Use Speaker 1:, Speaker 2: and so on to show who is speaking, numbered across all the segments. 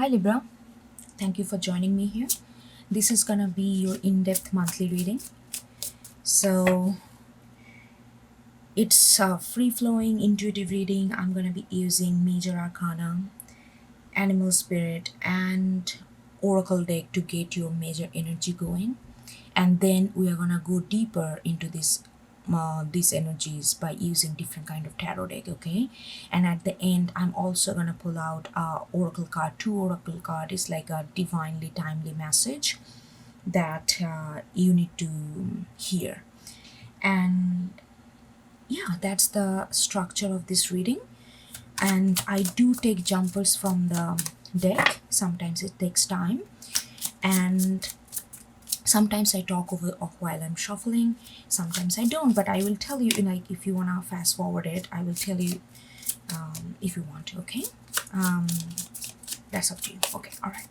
Speaker 1: Hi Libra, thank you for joining me here. This is gonna be your in-depth monthly reading. So it's a free-flowing intuitive reading. I'm gonna be using major arcana, animal spirit, and oracle deck to get your major energy going. And then we are gonna go deeper into these energies by using different kind of tarot deck. Okay, and at the end I'm also gonna pull out oracle card. Two oracle card is like a divinely timely message that you need to hear. And yeah, that's the structure of this reading. And I do take jumpers from the deck. Sometimes it takes time, and sometimes I talk over while I'm shuffling, sometimes I don't, but I will tell you, like, if you want to fast forward it, I will tell you if you want to. Okay, um, that's up to you. Okay, all right.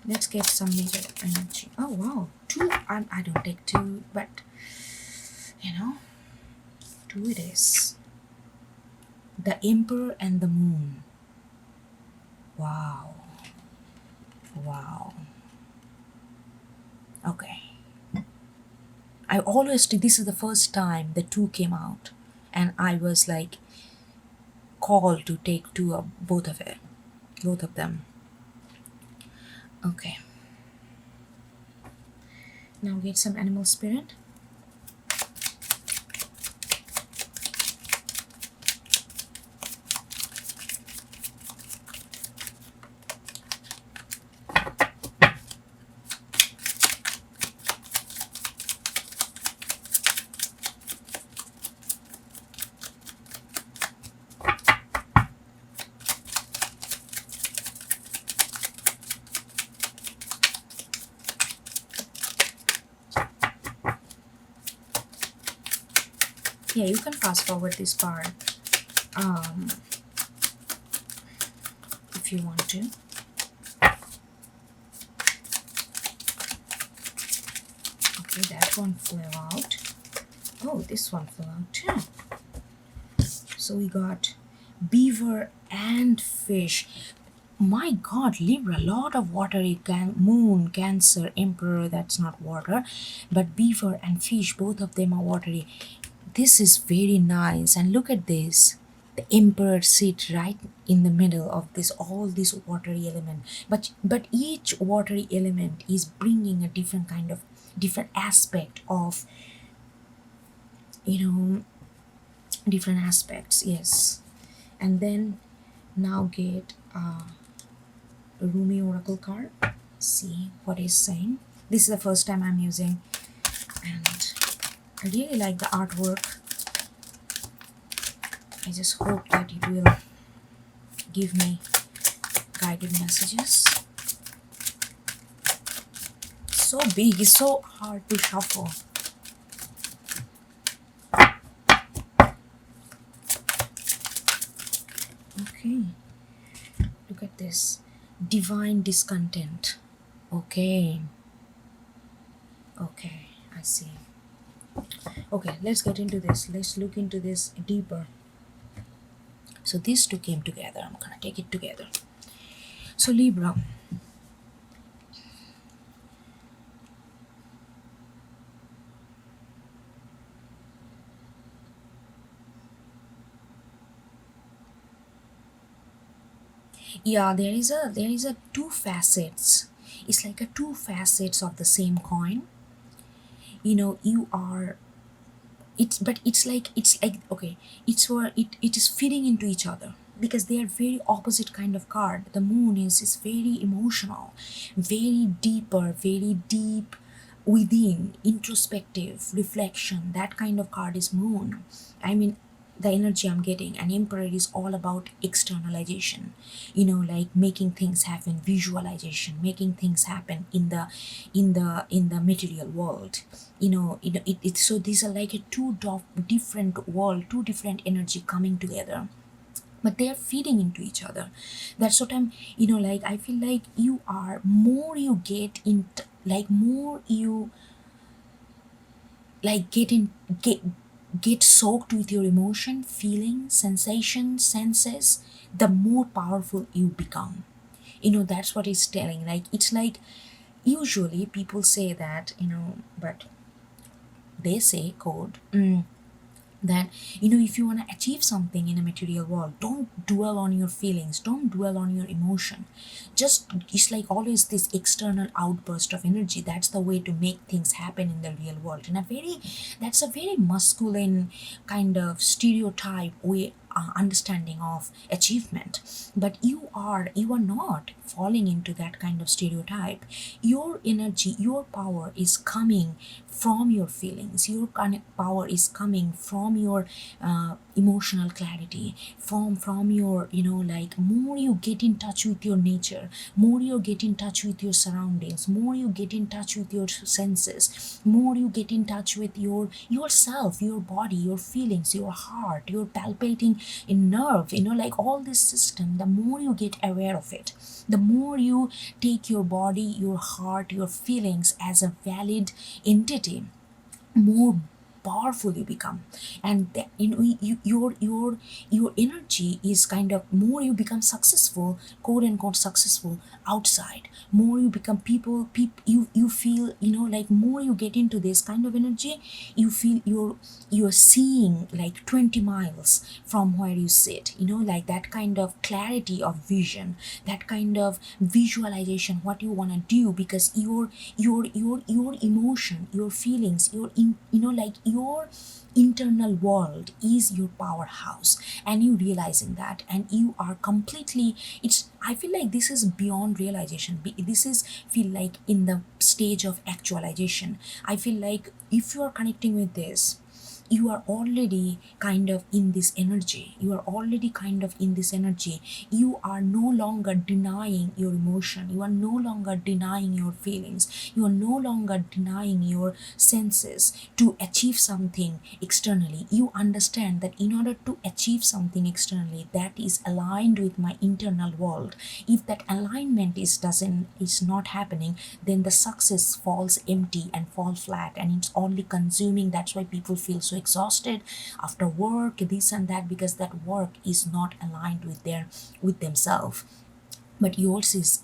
Speaker 1: Let's get some major energy. Oh wow, two. I don't take two, but you know, two it is. The Emperor and the Moon. Wow, wow. Okay. I always this is the first time the two came out, and I was like called to take two of both of them. Okay. Now get some animal spirit. Yeah, you can fast forward this part if you want to. Okay, that one flew out. Oh, this one flew out too. So we got beaver and fish. My god, Libra, lot of watery moon, Cancer, Emperor, that's not water, but beaver and fish, both of them are watery. This is very nice, and look at this. The Emperor sit right in the middle of this all this watery element, but each watery element is bringing a different kind of different aspect of you know different aspects. Yes, and then now get Rumi Oracle card. See what he's saying. This is the first time I'm using, and I really like the artwork. I just hope that it will give me guided messages. So big, it's so hard to shuffle. Okay, look at this. Divine discontent. Okay. Okay, I see. Okay, let's get into this. Let's look into this deeper. So these two came together. I'm gonna take it together. So Libra. Yeah, there is a two facets. It's like a two facets of the same coin. You are it's like okay, it's where it is fitting into each other because they are very opposite kind of card. The moon is very emotional, very deeper, very deep within, introspective reflection. That kind of card is moon. I mean, the energy I'm getting, and Emperor is all about externalization, like making things happen, visualization, making things happen in the material world. So these are like a different world, two different energy coming together, but they are feeding into each other. That's what like I feel like you are more you get in, like more you like get soaked with your emotion, feeling, sensation, senses, the more powerful you become. That's what it's telling. Like, it's like, usually people say that, but they say, code, that, if you want to achieve something in a material world, don't dwell on your feelings, don't dwell on your emotion. Just, it's like always this external outburst of energy. That's the way to make things happen in the real world. And that's a very masculine kind of stereotype way, understanding of achievement. But you are not falling into that kind of stereotype. Your energy, your power is coming from your feelings. Your power is coming from your emotional clarity, from your, like, more you get in touch with your nature, more you get in touch with your surroundings, more you get in touch with your senses, more you get in touch with yourself, your body, your feelings, your heart, your palpating in nerve, like all this system. The more you get aware of it, the more you take your body, your heart, your feelings as a valid entity, more powerful you become. And your energy is kind of, more you become successful, quote unquote successful, outside, more you become you feel, like, more you get into this kind of energy, you feel you're seeing like 20 miles from where you sit, like that kind of clarity of vision, that kind of visualization, what you want to do, because your emotion, your feelings, like your internal world is your powerhouse. And you realizing that, and you are completely, it's, I feel like this is beyond realization. This is, feel like, in the stage of actualization. I feel like if you are connecting with this, you are already kind of in this energy. You are already kind of in this energy. You are no longer denying your emotion. You are no longer denying your feelings. You are no longer denying your senses to achieve something externally. You understand that in order to achieve something externally that is aligned with my internal world, if that alignment is not happening, then the success falls empty and fall flat, and it's only consuming. That's why people feel so exhausted after work, this and that, because that work is not aligned with themselves. But yours is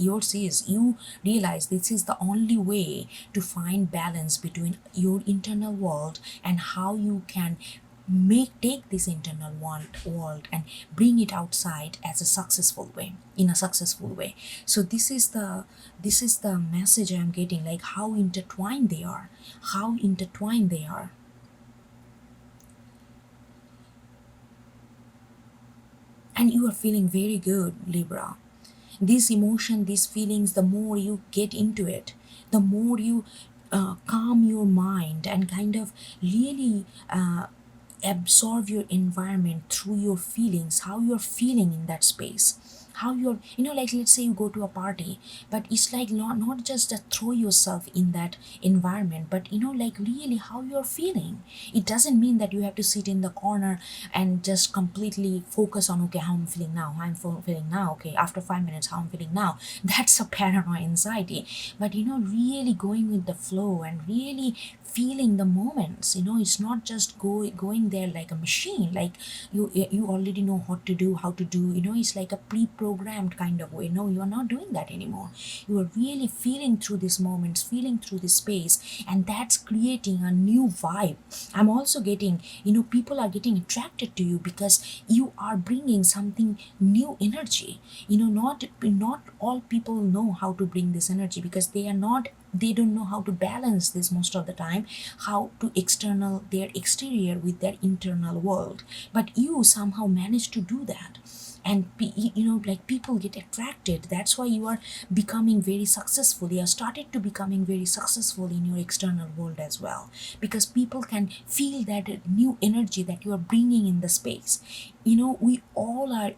Speaker 1: you realize this is the only way to find balance between your internal world and how you can take this internal world and bring it outside as a successful way, in a successful way. So this is the message I'm getting, like how intertwined they are, how intertwined they are. And you are feeling very good, Libra. This emotion, these feelings, the more you get into it, the more you calm your mind and kind of really absorb your environment through your feelings, how you're feeling in that space, how you're, like, let's say you go to a party, but it's like not just to throw yourself in that environment, but like really how you're feeling. It doesn't mean that you have to sit in the corner and just completely focus on, okay, how I'm feeling now, how I'm feeling now, okay, after 5 minutes, how I'm feeling now. That's a paranoid anxiety. But really going with the flow and really feeling the moments. It's not just going there like a machine, like you already know what to do, how to do. It's like a pre-programmed kind of way. No, you are not doing that anymore. You are really feeling through these moments, feeling through this space, and that's creating a new vibe. I'm also getting, people are getting attracted to you because you are bringing something new energy. Not all people know how to bring this energy, because they don't know how to balance this most of the time, how to external their exterior with their internal world. But you somehow manage to do that. And like, people get attracted. That's why you are becoming very successful. You have started to becoming very successful in your external world as well, because people can feel that new energy that you are bringing in the space. We all are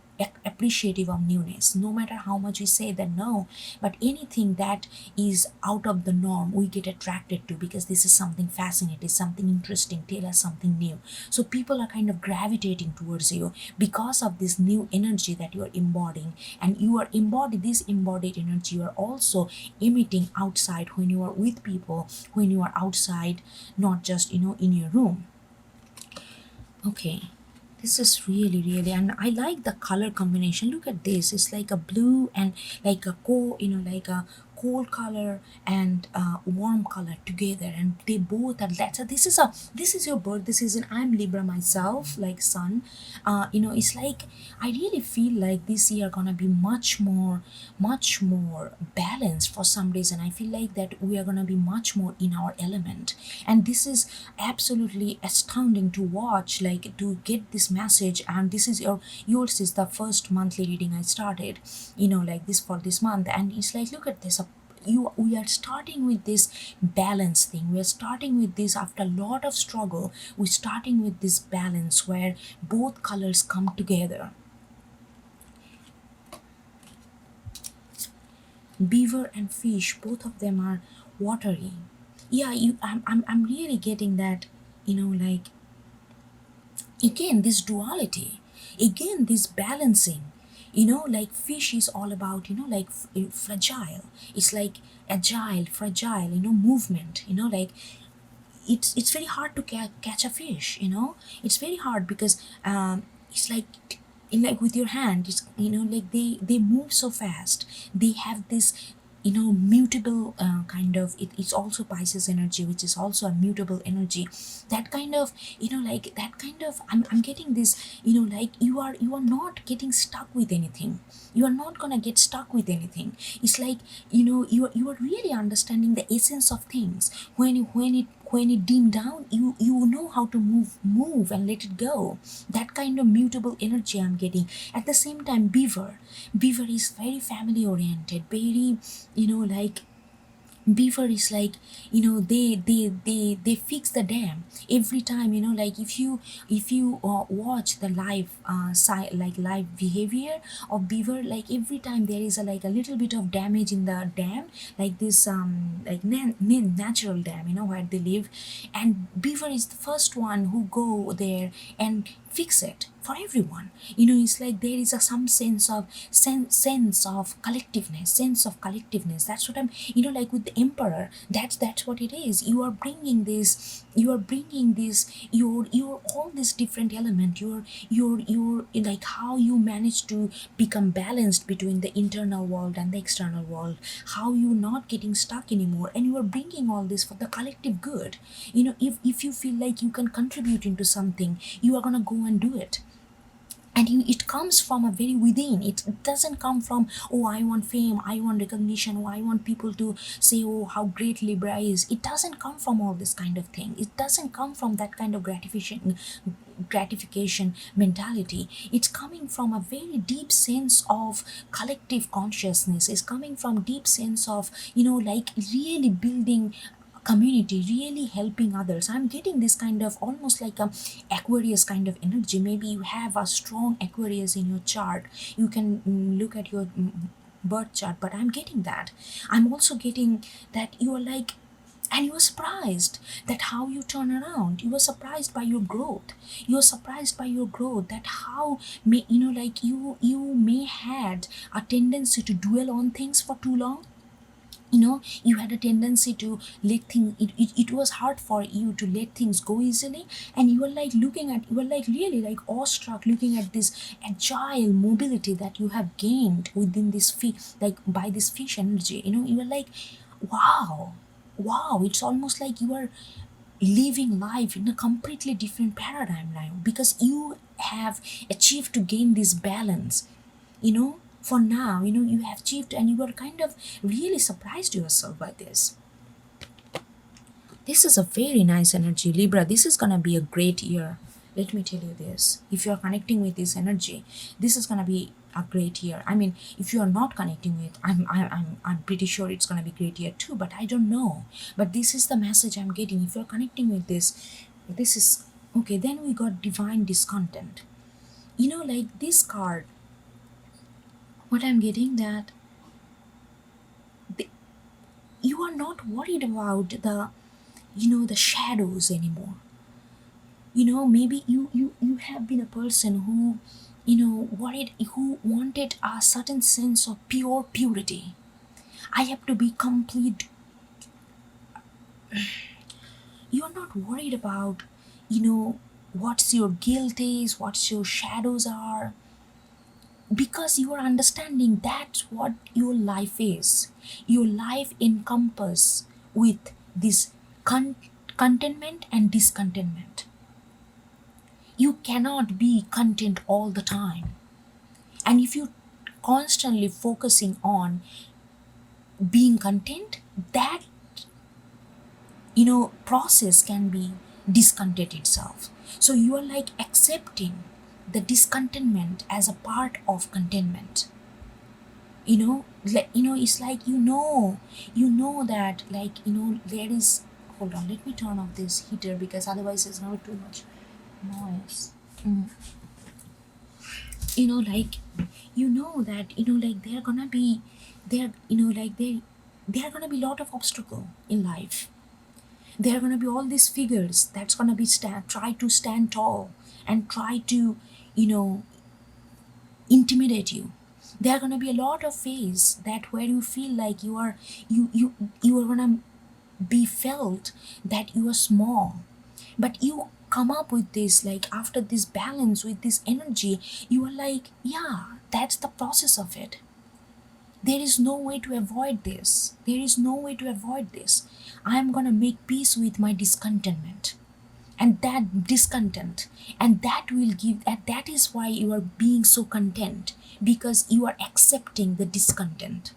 Speaker 1: appreciative of newness, no matter how much we say that no. But anything that is out of the norm, we get attracted to, because this is something fascinating, something interesting, tell us something new. So people are kind of gravitating towards you because of this new energy that you are embodying. And you are this embodied energy you are also emitting outside when you are with people, when you are outside, not just in your room. Okay. This is really, really, and I like the color combination. Look at this. It's like a blue and like a like a cold color and warm color together, and they both are. This is your birth. This is an I'm Libra myself, like sun. It's like I really feel like this year gonna be much more balanced for some reason. I feel like that we are gonna be much more in our element, and this is absolutely astounding to watch, like to get this message. And this is yours is the first monthly reading I started, like this for this month, and it's like, look at this. We are starting with this balance thing. We are starting with this after a lot of struggle. We're starting with this balance where both colors come together. Beaver and fish, both of them are watery. Yeah, I'm really getting that, like, again this duality, again this balancing. Like fish is all about, like fragile. It's like agile, fragile, movement, like it's very hard to catch a fish. It's very hard because it's like with your hand. It's, like they move so fast. They have this, mutable kind of, it's also Pisces energy, which is also a mutable energy. That kind of, like that kind of, I'm getting this, like you are not getting stuck with anything. You are not gonna get stuck with anything. It's like, you are really understanding the essence of things. When it dim down, you know how to move and let it go. That kind of mutable energy I'm getting. At the same time, beaver is very family oriented, very, like beaver is like, they fix the dam every time. Like if you watch the live behavior of beaver, like every time there is like a little bit of damage in the dam, like this like natural dam, where they live, and beaver is the first one who go there and fix it for everyone. It's like there is some sense of collectiveness. That's what I'm, like with the emperor, that's what it is. You are bringing this your all this different element. You're like how you manage to become balanced between the internal world and the external world, how you're not getting stuck anymore, and you are bringing all this for the collective good. If you feel like you can contribute into something, you are gonna go and do it. And it comes from a very within. It doesn't come from, oh, I want fame, I want recognition, oh, I want people to say, oh, how great Libra is. It doesn't come from all this kind of thing. It doesn't come from that kind of gratification mentality. It's coming from a very deep sense of collective consciousness. It's coming from deep sense of, like really building community, really helping others. I'm getting this kind of almost like a Aquarius kind of energy. Maybe you have a strong Aquarius in your chart. You can look at your birth chart, but I'm getting that. I'm also getting that you are like, and you were surprised that how you turn around. You were surprised by your growth. You're surprised by your growth, that how may, like you may had a tendency to dwell on things for too long. You had a tendency to let things, it was hard for you to let things go easily, and you were like really like awestruck looking at this agile mobility that you have gained within this fish, like by this fish energy. You were like, wow, wow. It's almost like you are living life in a completely different paradigm now, because you have achieved to gain this balance. For now, you have achieved, and you are kind of really surprised yourself by this. This is a very nice energy, Libra. This is gonna be a great year. Let me tell you this. If you are connecting with this energy, this is gonna be a great year. I mean, if you are not connecting with, I'm pretty sure it's gonna be great year too. But I don't know. But this is the message I'm getting. If you're connecting with this is okay. Then we got divine discontent. Like this card. What I'm getting that the, you are not worried about the shadows anymore. Maybe you have been a person who worried, who wanted a certain sense of purity. I have to be complete. You're not worried about you know what's your guilt is, what your shadows are, because you are understanding that's what your life is. Your life encompass with this contentment and discontentment. You cannot be content all the time. And if you constantly focusing on being content, that process can be discontent itself. So you are like accepting the discontentment as a part of contentment. It's like that, like, there is, hold on, let me turn off this heater because otherwise it's not too much noise. Like, that, like, they're gonna be there, like, there are gonna be a lot of obstacle in life. There are gonna be all these figures that's gonna be try to stand tall and try to, you know intimidate you. There are gonna be a lot of phase that where you feel like you are gonna be felt that you are small. But you come up with this, like, after this balance with this energy, you are like, yeah, that's the process of it. There is no way to avoid this. There is no way to avoid this. I am gonna make peace with my discontentment. And that discontent, and that will give, and that is why you are being so content, because you are accepting the discontent.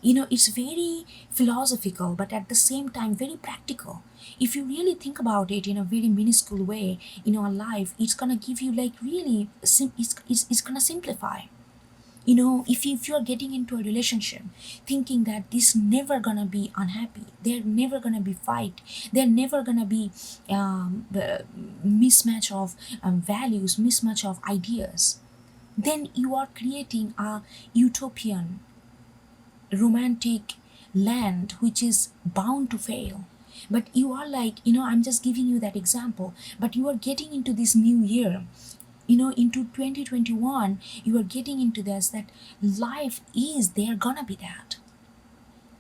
Speaker 1: It's very philosophical, but at the same time very practical. If you really think about it in a very minuscule way in our life, it's gonna give you, like, really it's gonna simplify. If you're getting into a relationship thinking that this never gonna be unhappy, they're never gonna be fight, they're never gonna be the mismatch of values, mismatch of ideas, then you are creating a utopian romantic land which is bound to fail. But you are like, I'm just giving you that example, but you are getting into this new year, into 2021, you are getting into this, that life is there gonna be that,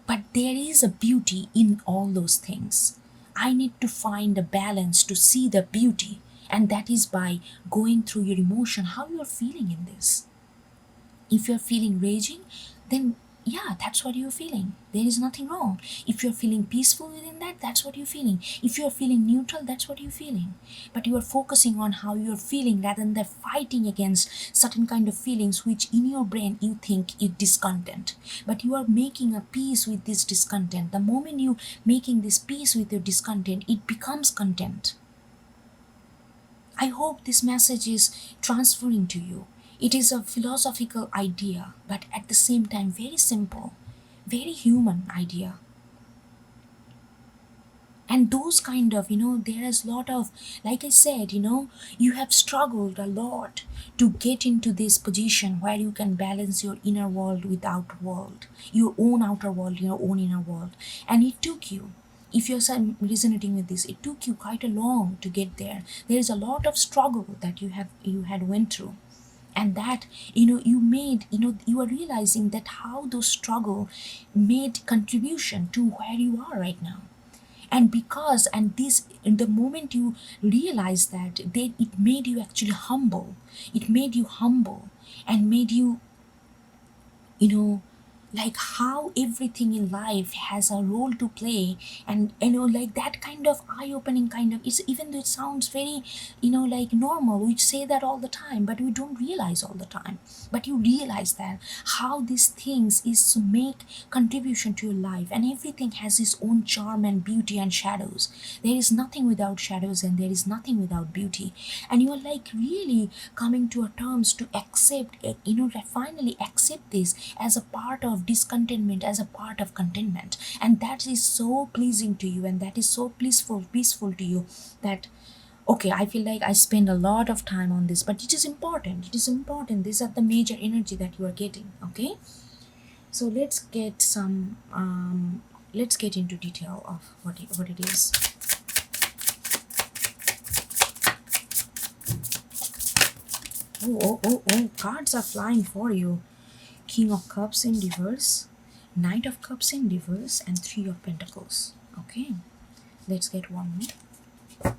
Speaker 1: but there is a beauty in all those things. I need to find a balance to see the beauty, and that is by going through your emotion, how you are feeling in this. If you're feeling raging, then yeah, that's what you're feeling. There is nothing wrong. If you're feeling peaceful within that, that's what you're feeling. If you're feeling neutral, that's what you're feeling. But you are focusing on how you're feeling rather than fighting against certain kind of feelings which in your brain you think is discontent. But you are making a peace with this discontent. The moment you making this peace with your discontent, it becomes content. I hope this message is transferring to you. It is a philosophical idea, but at the same time, very simple, very human idea. And those kind of, there is a lot of, like I said, you have struggled a lot to get into this position where you can balance your inner world with outer world, your own outer world, your own inner world. And it took you, if you're resonating with this, it took you quite a long to get there. There is a lot of struggle that you had went through, and that, you made, you are realizing that how those struggle made contribution to where you are right now. And because, and this, in the moment you realize that, then it made you actually humble. It made you humble and made you, you know like, how everything in life has a role to play. And like, that kind of eye-opening kind of, it's, even though it sounds very, like, normal, we say that all the time, but we don't realize all the time. But you realize that how these things is to make contribution to your life, and everything has its own charm and beauty and shadows. There is nothing without shadows, and there is nothing without beauty. And you are like really coming to a terms to accept, finally accept this as a part of discontentment, as a part of contentment. And that is so pleasing to you, and that is so peaceful to you, that, okay, I feel like I spend a lot of time on this, but it is important. It is important. These are the major energy that you are getting. Okay, so let's get some let's get into detail of what it is. Oh, cards are flying for you. King of Cups in reverse, Knight of Cups in reverse, and Three of Pentacles. Okay, let's get one more.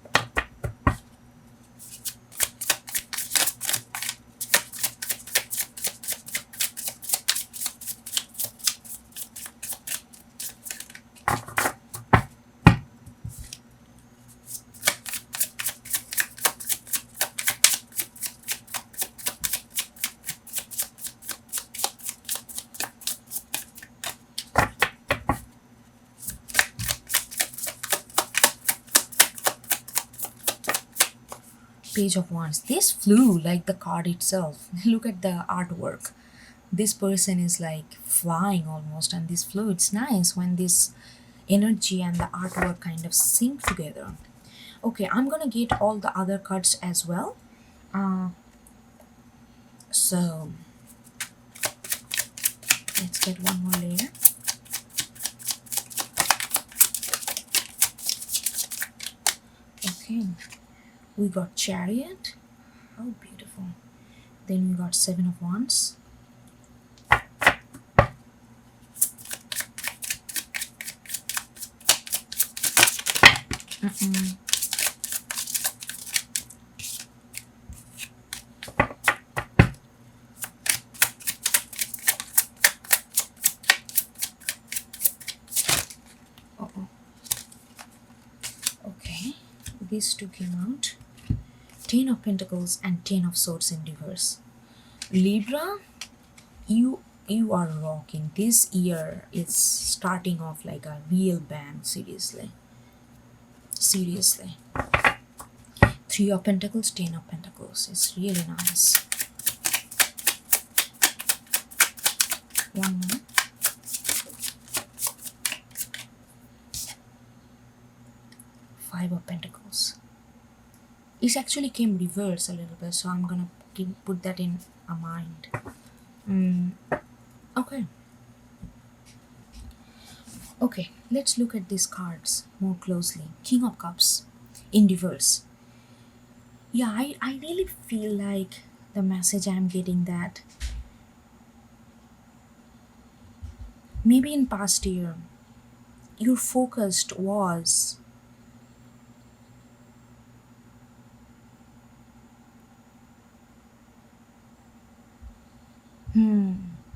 Speaker 1: Page of Wands. This flew like the card itself. Look at the artwork. This person is like flying almost, and this flew. It's nice when this energy and the artwork kind of sync together. Okay, I'm gonna get all the other cards as well. So let's get one more layer. Okay, we got Chariot. How beautiful. Then we got Seven of Wands. Okay, these two came out. Ten of Pentacles and Ten of Swords in reverse. Libra, you are rocking. This year is starting off like a real bang. Seriously. Three of Pentacles, Ten of Pentacles. It's really nice. One more. Five of Pentacles. It actually came reverse a little bit, so I'm gonna put that in a mind. Okay, let's look at these cards more closely. King of Cups in reverse. Yeah, I really feel like the message I'm getting that maybe in past year your focus was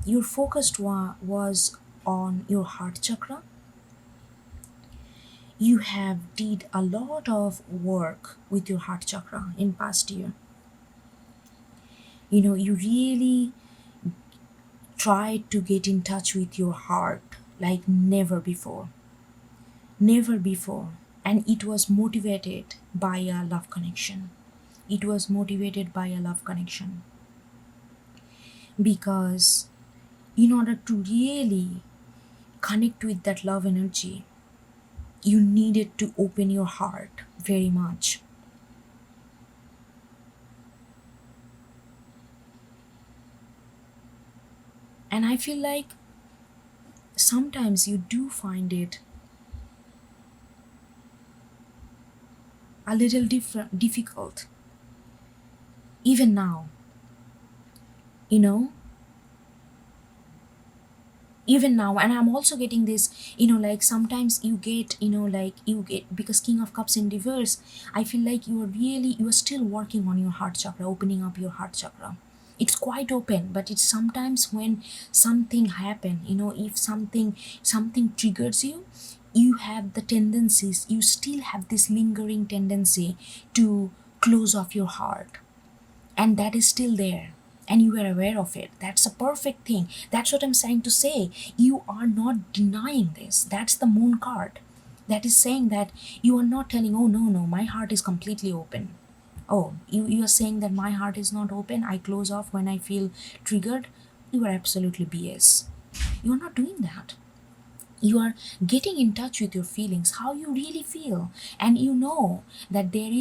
Speaker 1: your focus was on your heart chakra. You have did a lot of work with your heart chakra in past year. You really tried to get in touch with your heart like never before. And it was motivated by a love connection. Because in order to really connect with that love energy, you needed to open your heart very much. And I feel like sometimes you do find it a little difficult. Even now, and I'm also getting this, like sometimes you get, because King of Cups in reverse, I feel like you are still working on your heart chakra, opening up your heart chakra. It's quite open, but it's sometimes when something happen, if something triggers you, you have the tendencies, you still have this lingering tendency to close off your heart, and that is still there, and you are aware of it. That's a perfect thing. That's what I'm trying to say. You are not denying this. That's the Moon card. That is saying that you are not telling, oh no, my heart is completely open. Oh, you are saying that my heart is not open, I close off when I feel triggered. You are absolutely BS. You are not doing that. You are getting in touch with your feelings, how you really feel, and that there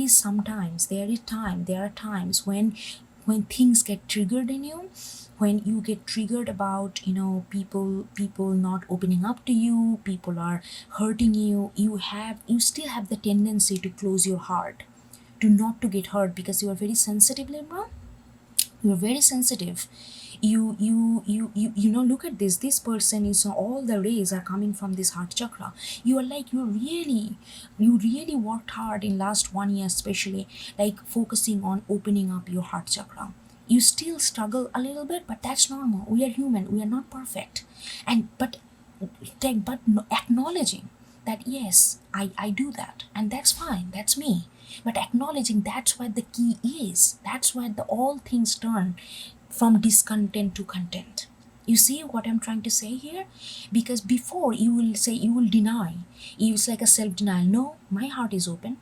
Speaker 1: are times when things get triggered in you, when you get triggered about people not opening up to you, people are hurting you, you still have the tendency to close your heart, to not to get hurt, because you are very sensitive, Libra. You're very sensitive. Look at this person is, all the rays are coming from this heart chakra. You are like, you really worked hard in last 1 year, especially like focusing on opening up your heart chakra. You still struggle a little bit, but that's normal. We are human, we are not perfect. But acknowledging that yes, I do that, and that's fine, that's me. But acknowledging, that's what the key is. That's why all things turn from discontent to content. You see what I'm trying to say here? Because before you will deny. It's like a self-denial. No, my heart is open.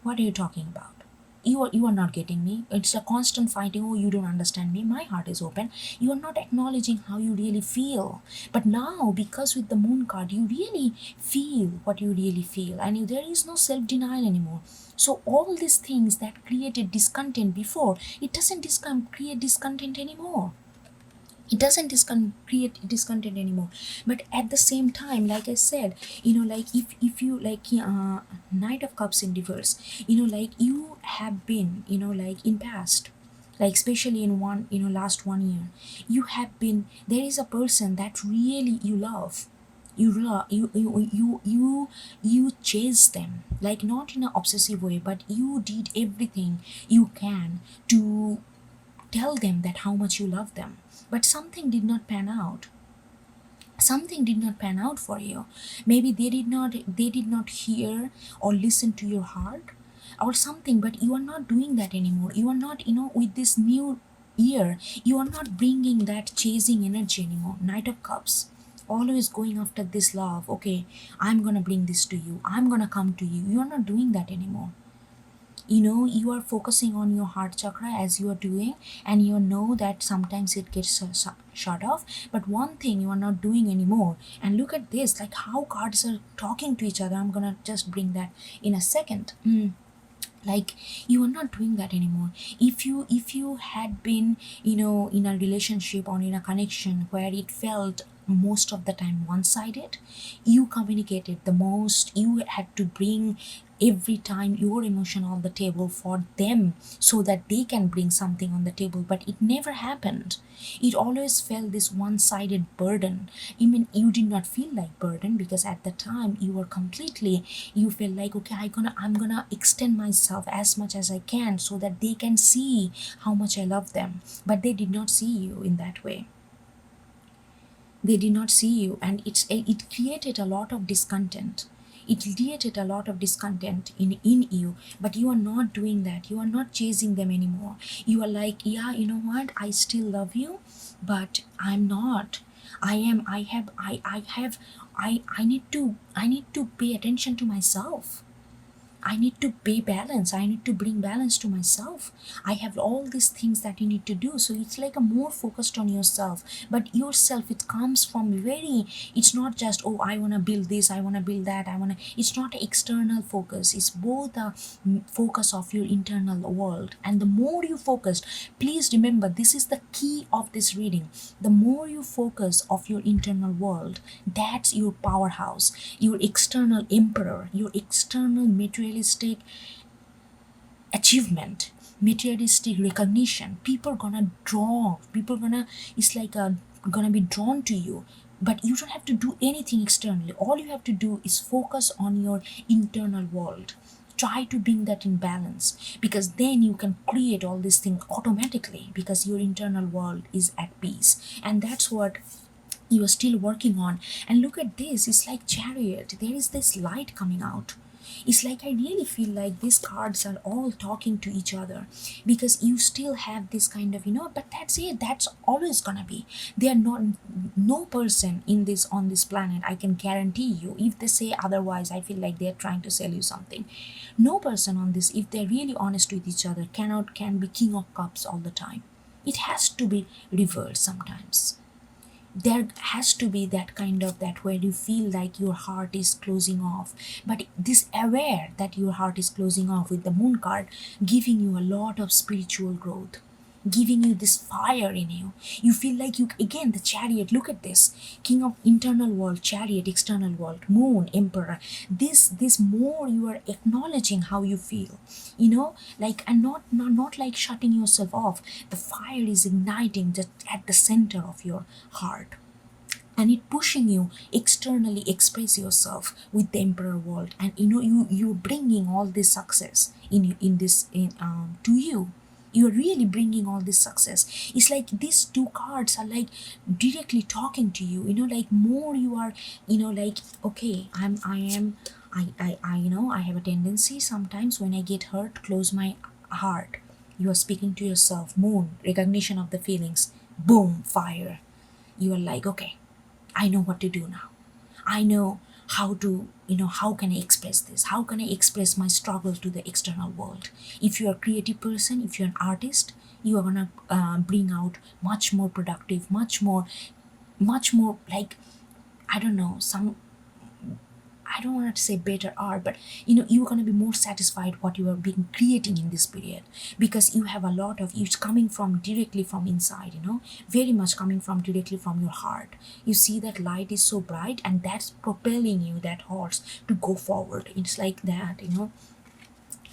Speaker 1: What are you talking about? you are not getting me. It's a constant fighting. Oh, you don't understand me. My heart is open. You are not acknowledging how you really feel. But now, because with the moon card, you really feel what you really feel, and there is no self-denial anymore. So all these things that created discontent before, it doesn't create discontent anymore. It doesn't create discontent anymore. But at the same time, like I said, like if you like Knight of Cups in reverse, like you have been, like in past, like especially in one, last 1 year, you have been, there is a person that really you love. You chase them, like not in an obsessive way, but you did everything you can to tell them that how much you love them. But something did not pan out for you. Maybe they did not hear or listen to your heart or something. But you are not doing that anymore. You are not, with this new year, you are not bringing that chasing energy anymore. Knight of Cups, always going after this love. Okay, I'm gonna bring this to you, I'm gonna come to you. You are not doing that anymore. You are focusing on your heart chakra as you are doing, and you know that sometimes it gets shut off. But one thing you are not doing anymore, and look at this, like how cards are talking to each other. I'm gonna just bring that in a second. Like, you are not doing that anymore. If you had been, in a relationship or in a connection where it felt most of the time one-sided, you communicated the most, you had to bring every time your emotion on the table for them so that they can bring something on the table, but it never happened. It always felt this one-sided burden. Even you did not feel like burden, because at the time you were completely, you feel like, okay, I'm gonna extend myself as much as I can so that they can see how much I love them. But they did not see you in that way. They did not see you, and it created a lot of discontent. It created a lot of discontent in you. But you are not doing that. You are not chasing them anymore. You are like, yeah, you know what, I still love you, but I'm not. I need to pay attention to myself. I need to pay balance. I need to bring balance to myself. I have all these things that you need to do. So it's like a more focused on yourself. But yourself, it comes from very, it's not just, oh, I want to build this, I want to build that, it's not an external focus. It's both a focus of your internal world. And the more you focus, please remember, this is the key of this reading. The more you focus of your internal world, that's your powerhouse, your external emperor, your external materialistic achievement, materialistic recognition. People gonna, it's like gonna be drawn to you. But you don't have to do anything externally. All you have to do is focus on your internal world. Try to bring that in balance, because then you can create all these things automatically, because your internal world is at peace. And that's what you are still working on. And look at this, it's like Chariot, there is this light coming out. It's like, I really feel like these cards are all talking to each other, because you still have this kind of, but that's it, that's always gonna be. They are not, no person in this, on this planet, I can guarantee you, if they say otherwise, I feel like they're trying to sell you something. No person on this, if they're really honest with each other, can be King of Cups all the time. It has to be reversed sometimes. There has to be that kind of, that where you feel like your heart is closing off. But this aware that your heart is closing off, with the Moon card giving you a lot of spiritual growth, giving you this fire in you. You feel like you, again, the Chariot, look at this, King of internal world, Chariot, external world, Moon, Emperor. This more you are acknowledging how you feel, like, and not like shutting yourself off. The fire is igniting just at the center of your heart, and it pushing you externally express yourself with the Emperor world. And you're bringing all this success to you. You're really bringing all this success. It's like these two cards are like directly talking to you, like more you are, like, okay, I have a tendency sometimes when I get hurt, close my heart. You are speaking to yourself. Moon, recognition of the feelings. Boom, fire. You are like, okay, I know what to do now. I know how to, how can I express this, how can I express my struggle to the external world. If you're a creative person, if you're an artist, you are gonna bring out much more productive, much more like, I don't know, some, I don't want to say better art, but you're going to be more satisfied what you are being creating in this period, because you have a lot of it's coming from directly from inside, very much coming from directly from your heart. You see that light is so bright, and that's propelling you, that horse, to go forward. It's like that.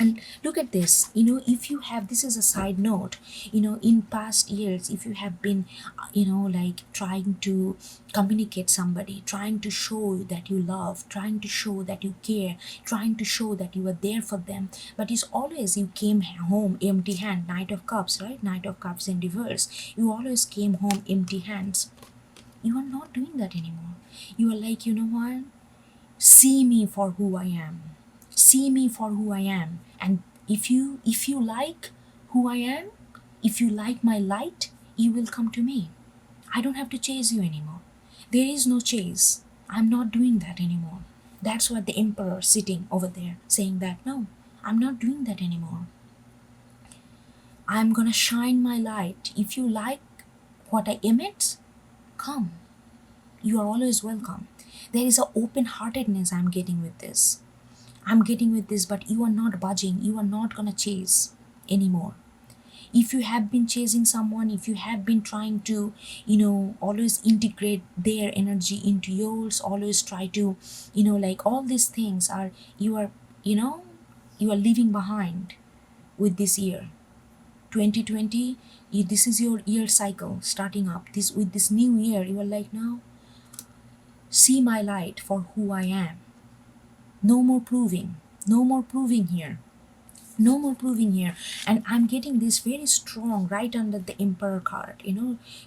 Speaker 1: And look at this, if you have, this is a side note, in past years, if you have been, like trying to communicate somebody, trying to show that you love, trying to show that you care, trying to show that you are there for them, but it's always you came home empty hand, Knight of Cups, right? Knight of Cups in reverse. You always came home empty hands. You are not doing that anymore. You are like, what? See me for who I am. See me for who I am. And if you like who I am, if you like my light, you will come to me. I don't have to chase you anymore. There is no chase. I'm not doing that anymore. That's what the emperor sitting over there saying that, no, I'm not doing that anymore. I'm gonna shine my light. If you like what I emit, come. You are always welcome. There is an open-heartedness I'm getting with this. But you are not budging. You are not gonna chase anymore. If you have been chasing someone, if you have been trying to, always integrate their energy into yours, always try to, like all these things are, you are, you are leaving behind with this year. 2020, this is your year cycle starting up. This with this new year, you are like, now, see my light for who I am. No more proving. No more proving here. No more proving here. And I'm getting this very strong right under the Emperor card,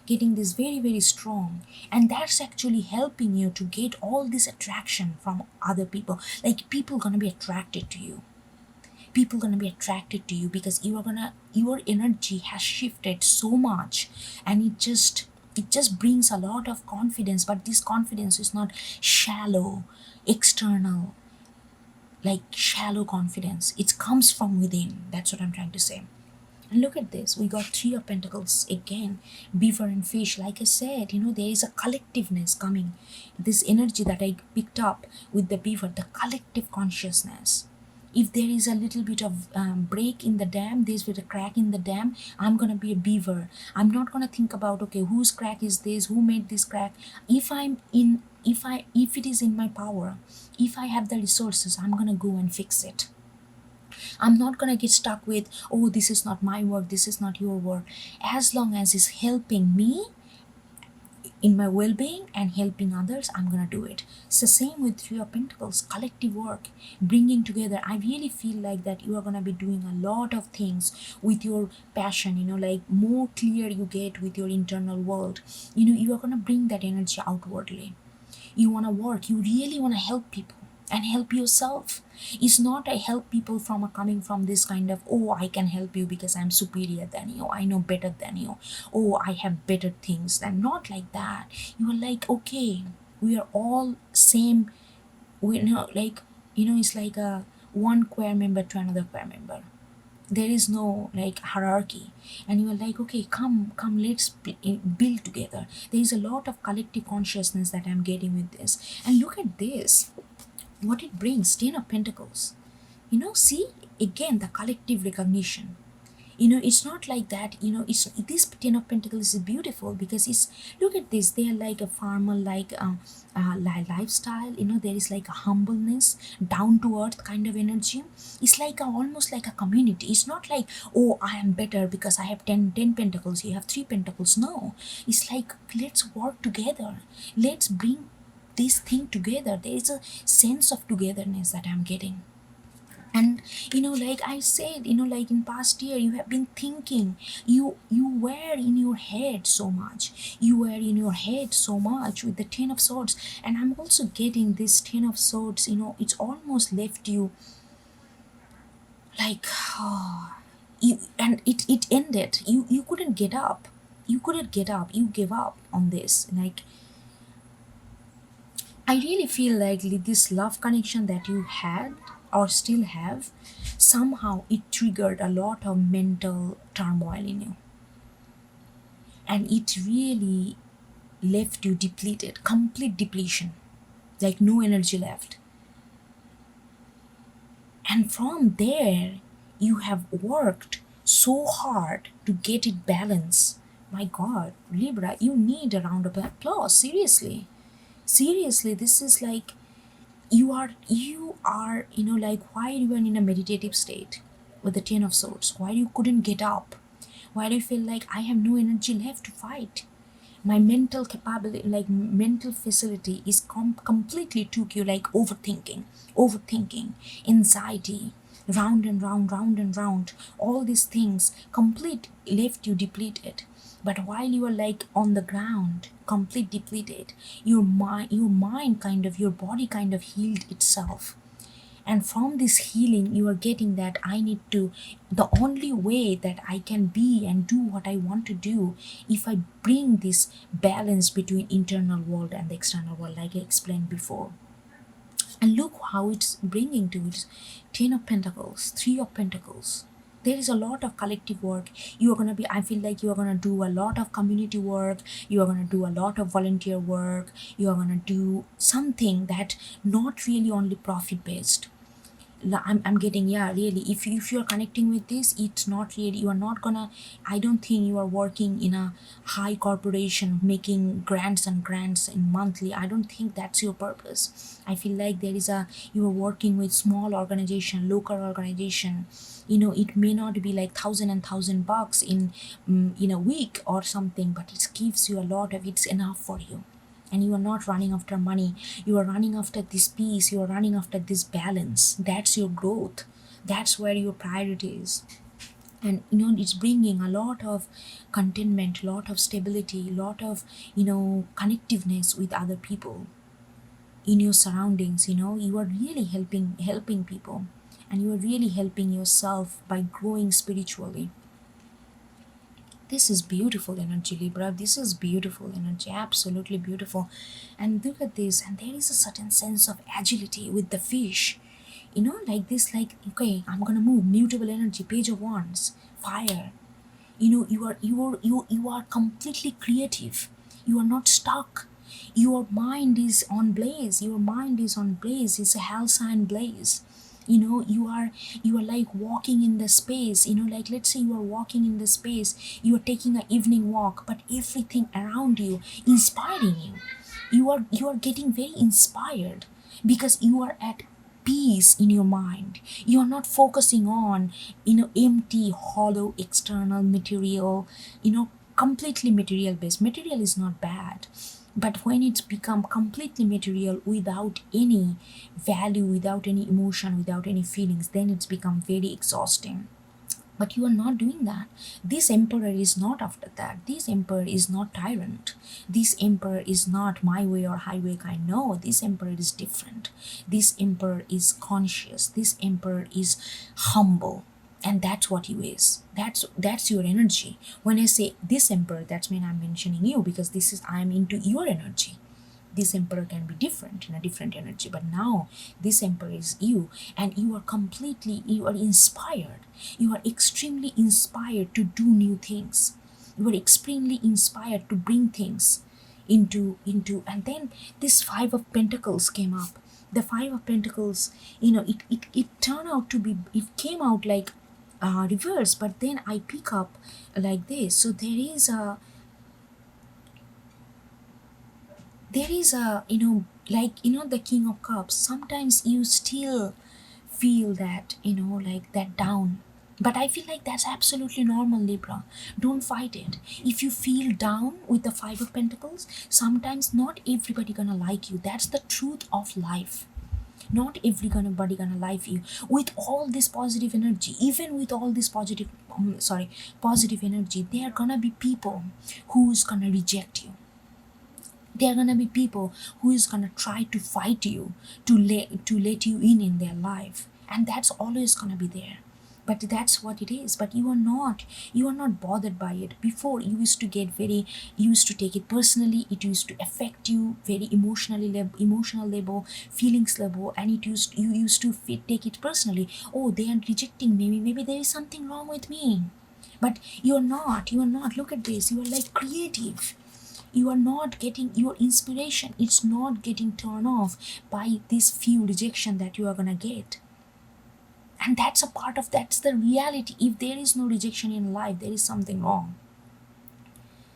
Speaker 1: getting this very, very strong. And that's actually helping you to get all this attraction from other people. Like, people gonna be attracted to you. People gonna be attracted to you because your energy has shifted so much, and it just brings a lot of confidence. But this confidence is not shallow, external, like shallow confidence. It comes from within. That's what I'm trying to say. And look at this, we got Three of Pentacles again, beaver and fish. Like I said, there is a collectiveness coming. This energy that I picked up with the beaver, the collective consciousness. If there is a little bit of break in the dam, there's a crack in the dam, I'm gonna be a beaver. I'm not gonna think about, okay, whose crack is this, who made this crack. If it is in my power, if I have the resources, I'm gonna go and fix it. I'm not gonna get stuck with, oh, this is not my work, this is not your work. As long as it's helping me in my well-being and helping others, I'm gonna do it. It's the same with Three of Pentacles, collective work, bringing together. I really feel like that you are gonna be doing a lot of things with your passion, like more clear you get with your internal world. You are gonna bring that energy outwardly. You wanna work, you really wanna help people and help yourself. It's not I help people from coming from this kind of, oh, I can help you because I'm superior than you, I know better than you, oh, I have better things than. Not like that. You are like, okay, we are all same. It's like a one choir member to another choir member. There is no like hierarchy. And you are like, okay, come, let's build together. There is a lot of collective consciousness that I'm getting with this. And look at this, what it brings. Ten of Pentacles. See, again, the collective recognition. It's not like that. It's this Ten of Pentacles is beautiful because it's, look at this, they're like a farmer, like lifestyle. There is like a humbleness, down to earth kind of energy. It's like almost like a community. It's not like, oh, I am better because I have 10 pentacles, you have 3 pentacles. No, it's like, let's work together, let's bring this thing together. There is a sense of togetherness that I'm getting. And like I said, like in past year, you have been thinking, you were in your head so much, with the 10 of Swords. And I'm also getting this 10 of Swords, it's almost left you like, and it ended. You couldn't get up, you gave up on this. Like, I really feel like this love connection that you had or still have, somehow it triggered a lot of mental turmoil in you. And it really left you depleted, complete depletion, like no energy left. And from there, you have worked so hard to get it balanced. My God, Libra, you need a round of applause. Seriously. Seriously, this is like you are like why you were in a meditative state with the Ten of Swords, why you couldn't get up, why do you feel like I have no energy left to fight, my mental capability, like mental facility is completely took you, like overthinking, anxiety, round and round, all these things complete left you depleted. But while you are like on the ground complete depleted, your mind kind of, your body kind of healed itself. And from this healing you are getting that I need to, the only way that I can be and do what I want to do, if I bring this balance between internal world and the external world, like I explained before. And look how it's bringing to it: Ten of Pentacles, Three of Pentacles. There is a lot of collective work. You are going to be, I feel like you are going to do a lot of community work. You are going to do a lot of volunteer work. You are going to do something that not really only profit based. I'm getting, yeah, really, if you're connecting with this, it's not really, you are not gonna, I don't think you are working in a high corporation making grants and grants in monthly. I don't think that's your purpose. I feel like there is a, you are working with small organization, local organization. It may not be like $1,000 in a week or something, but it gives you a lot of, it's enough for you. And you are not running after money, you are running after this peace, you are running after this balance. That's your growth, that's where your priority is. And it's bringing a lot of contentment, lot of stability, lot of connectiveness with other people in your surroundings. You are really helping people, and you are really helping yourself by growing spiritually. This is beautiful energy, Libra. This is beautiful energy, absolutely beautiful. And look at this, and there is a certain sense of agility with the fish. Like this, like, okay, I'm gonna move. Mutable energy, Page of Wands, fire. You are completely creative. You are not stuck. Your mind is on blaze. Your mind is on blaze. It's a hell sign blaze. You are like walking in the space. Like, let's say you are walking in the space, you are taking an evening walk, but everything around you inspiring you. You are getting very inspired because you are at peace in your mind. You are not focusing on empty hollow external material, completely material based. Material is not bad, but when it's become completely material without any value, without any emotion, without any feelings, then it's become very exhausting. But you are not doing that. This emperor is not after that. This emperor is not tyrant. This emperor is not my way or highway kind. No, this emperor is different. This emperor is conscious. This emperor is humble. And that's what you is. That's your energy. When I say this emperor, that's mean I'm mentioning you, because this is, I'm into your energy. This emperor can be different in a different energy, but now this emperor is you, and you are inspired. You are extremely inspired to do new things. You are extremely inspired to bring things into and then this Five of Pentacles came up. The Five of Pentacles, it turned out to be, it came out like reverse, but then I pick up like this. So there is a like the King of Cups. Sometimes you still feel that, like that down, but I feel like that's absolutely normal, Libra. Don't fight it. If you feel down with the Five of Pentacles, sometimes not everybody gonna like you. That's the truth of life. Not everybody gonna like you with all this positive energy. Even with all this positive energy, there are gonna be people who's gonna reject you. There are gonna be people who is gonna try to fight you, to let you in their life, and that's always gonna be there. but that's what it is. But you are not bothered by it. Before, you used to get very, you used to take it personally, it used to affect you very emotional level, feelings level, and you used to take it personally. Oh, they are rejecting me, maybe there is something wrong with me. But you are not, look at this, you are like creative. You are not getting your inspiration, it's not getting turned off by this few rejection that you are gonna get. And that's the reality. If there is no rejection in life, there is something wrong.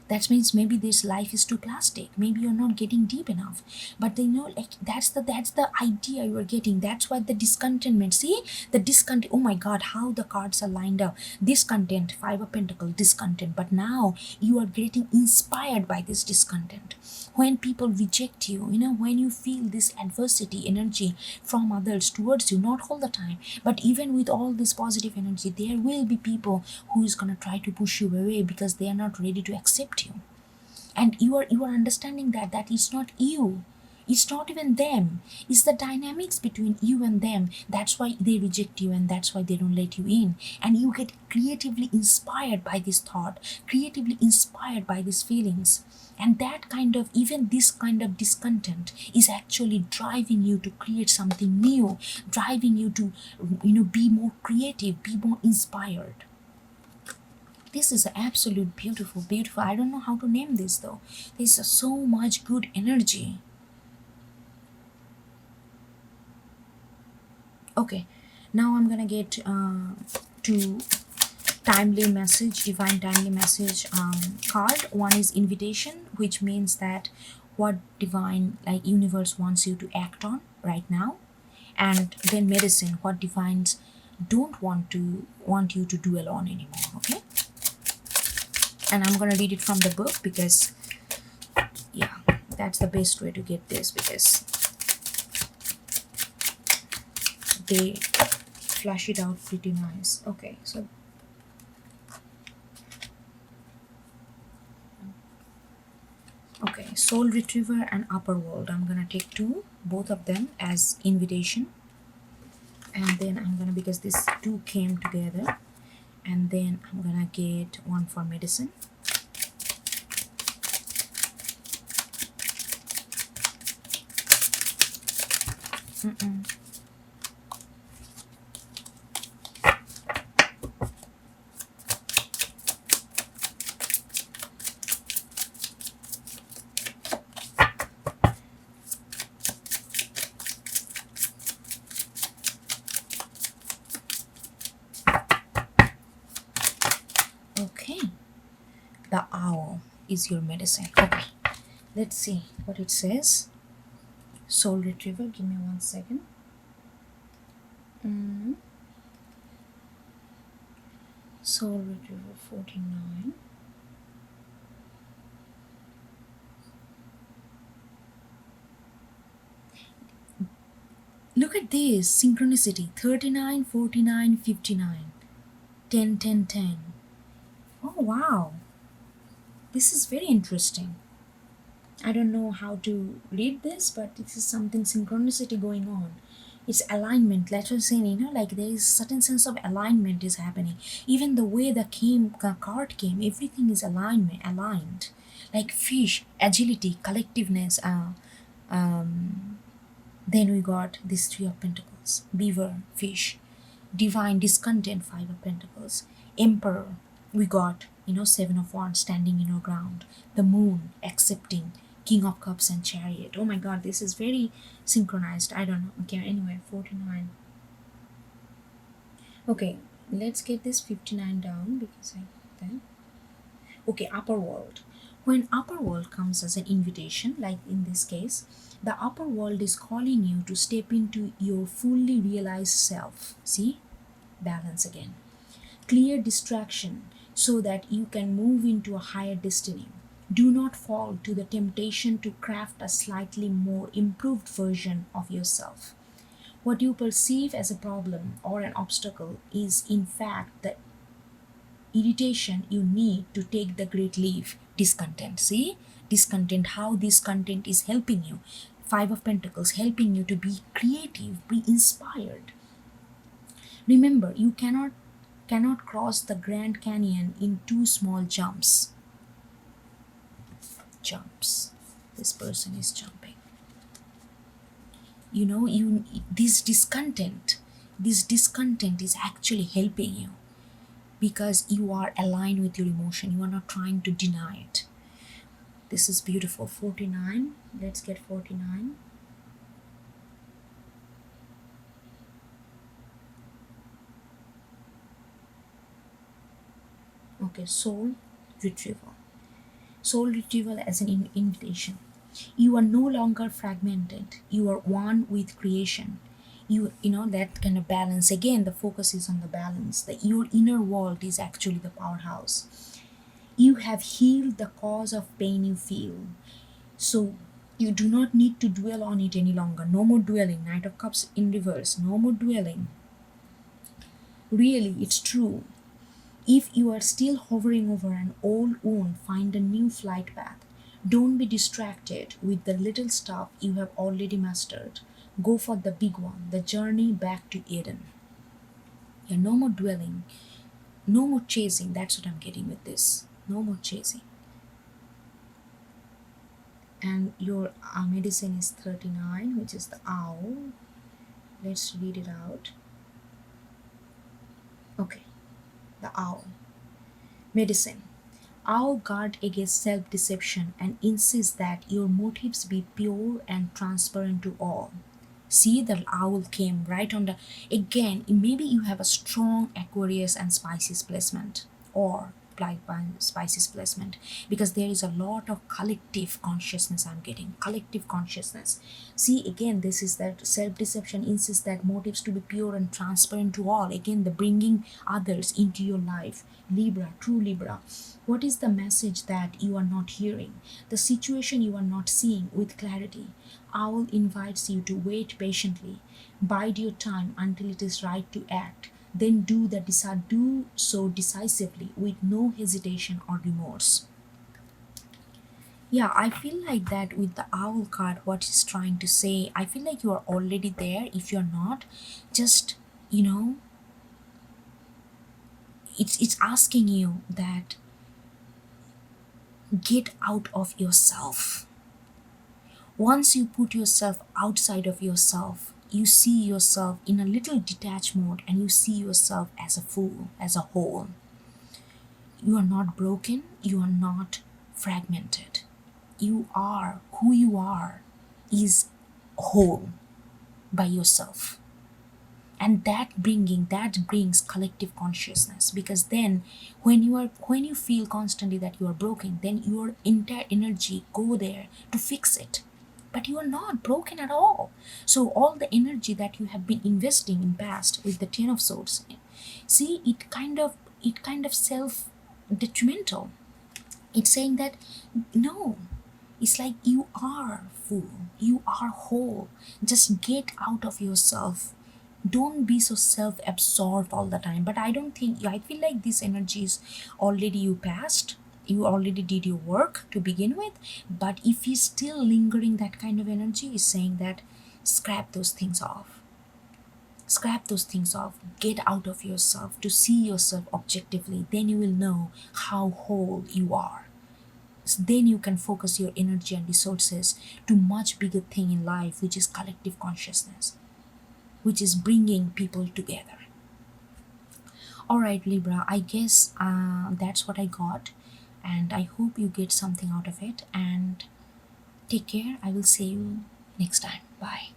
Speaker 1: That means maybe this life is too plastic, maybe you're not getting deep enough. But like that's the idea you are getting. That's why the discontentment, see, the discontent, oh my god, how the cards are lined up. Discontent, Five of Pentacles, discontent. But now you are getting inspired by this discontent. When people reject you, when you feel this adversity energy from others towards you, not all the time, but even with all this positive energy, there will be people who is going to try to push you away because they are not ready to accept you. And you are understanding that it's not you, it's not even them, it's the dynamics between you and them. That's why they reject you, and that's why they don't let you in. And you get creatively inspired by this thought, creatively inspired by these feelings. And that kind of, even this kind of discontent is actually driving you to create something new, driving you to be more creative, be more inspired. This is absolute beautiful. I don't know how to name this though. There's so much good energy. Okay, now I'm gonna get to timely message, divine timely message card. One is invitation, which means that what divine, like universe, wants you to act on right now. And then medicine, what divines don't want you to do alone anymore. Okay, and I'm gonna read it from the book because yeah, that's the best way to get this, because they flush it out pretty nice. Okay, so okay, soul retriever and upper world, I'm gonna take two, both of them as invitation. And then I'm gonna, because these two came together, and then I'm gonna get one for medicine. Okay, the owl is your medicine. Okay, let's see what it says. Soul retriever, give me 1 second. Soul retriever 49. Look at this synchronicity: 39, 49, 59, 10, 10, 10. Oh wow, this is very interesting. I don't know how to read this, but this is something synchronicity going on. It's alignment. Let's just say, like there is certain sense of alignment is happening. Even the way the card came, everything is aligned. Like fish, agility, collectiveness. Then we got this Three of Pentacles, beaver, fish, divine discontent, Five of Pentacles, emperor. We got Seven of Wands, standing in your ground, the moon, accepting, King of Cups and Chariot. Oh my god, this is very synchronized. I don't know. Okay, anyway, 49. Okay, let's get this 59 down because I then. Okay, upper world. When upper world comes as an invitation, like in this case, the upper world is calling you to step into your fully realized self. See? Balance again. Clear distraction so that you can move into a higher destiny. Do not fall to the temptation to craft a slightly more improved version of yourself. What you perceive as a problem or an obstacle is, in fact, the irritation you need to take the great leap. Discontent. See? Discontent, how discontent is helping you. Five of Pentacles, helping you to be creative, be inspired. Remember, you cannot cannot cross the Grand Canyon in two small jumps. Jumps. This person is jumping. You this discontent is actually helping you because you are aligned with your emotion. You are not trying to deny it. This is beautiful. 49. Let's get 49. Okay, soul retrieval. Soul retrieval as an invitation. You are no longer fragmented. You are one with creation. You know that kind of balance. Again, the focus is on the balance. That your inner world is actually the powerhouse. You have healed the cause of pain you feel. So you do not need to dwell on it any longer. No more dwelling. Knight of Cups in reverse. No more dwelling. Really, it's true. If you are still hovering over an old wound, find a new flight path. Don't be distracted with the little stuff you have already mastered. Go for the big one, the journey back to Eden. Yeah, no more dwelling, no more chasing. That's what I'm getting with this. No more chasing. And your medicine is 39, which is the owl. Let's read it out. Okay, the owl. Medicine. Owl guard against self-deception and insist that your motives be pure and transparent to all. See, the owl came right on the... Again, maybe you have a strong Aquarius and Pisces placement, or Pisces placement, because there is a lot of collective consciousness. I'm getting collective consciousness. See, again, this is that self-deception insists that motives to be pure and transparent to all. Again, the bringing others into your life. Libra, true Libra. What is the message that you are not hearing? The situation you are not seeing with clarity. Owl invites you to wait patiently. Bide your time until it is right to act. Then do so decisively with no hesitation or remorse. Yeah, I feel like that with the owl card, what it's trying to say, I feel like you are already there. If you're not, just, it's asking you that get out of yourself. Once you put yourself outside of yourself, you see yourself in a little detached mode and you see yourself as a full, as a whole. You are not broken, you are not fragmented. You are who you are is whole by yourself. And that brings collective consciousness, because then when you feel constantly that you are broken, then your entire energy go there to fix it. But you are not broken at all. So all the energy that you have been investing in past with the 10 of Swords, see, it kind of self detrimental. It's saying that no, it's like you are full, you are whole. Just get out of yourself. Don't be so self-absorbed all the time. But I feel like this energy is already you passed. You already did your work to begin with. But if you're still lingering that kind of energy, is saying that scrap those things off. Scrap those things off. Get out of yourself to see yourself objectively. Then you will know how whole you are. So then you can focus your energy and resources to much bigger thing in life, which is collective consciousness, which is bringing people together. All right, Libra, I guess that's what I got, and I hope you get something out of it. And take care. I will see you next time. Bye.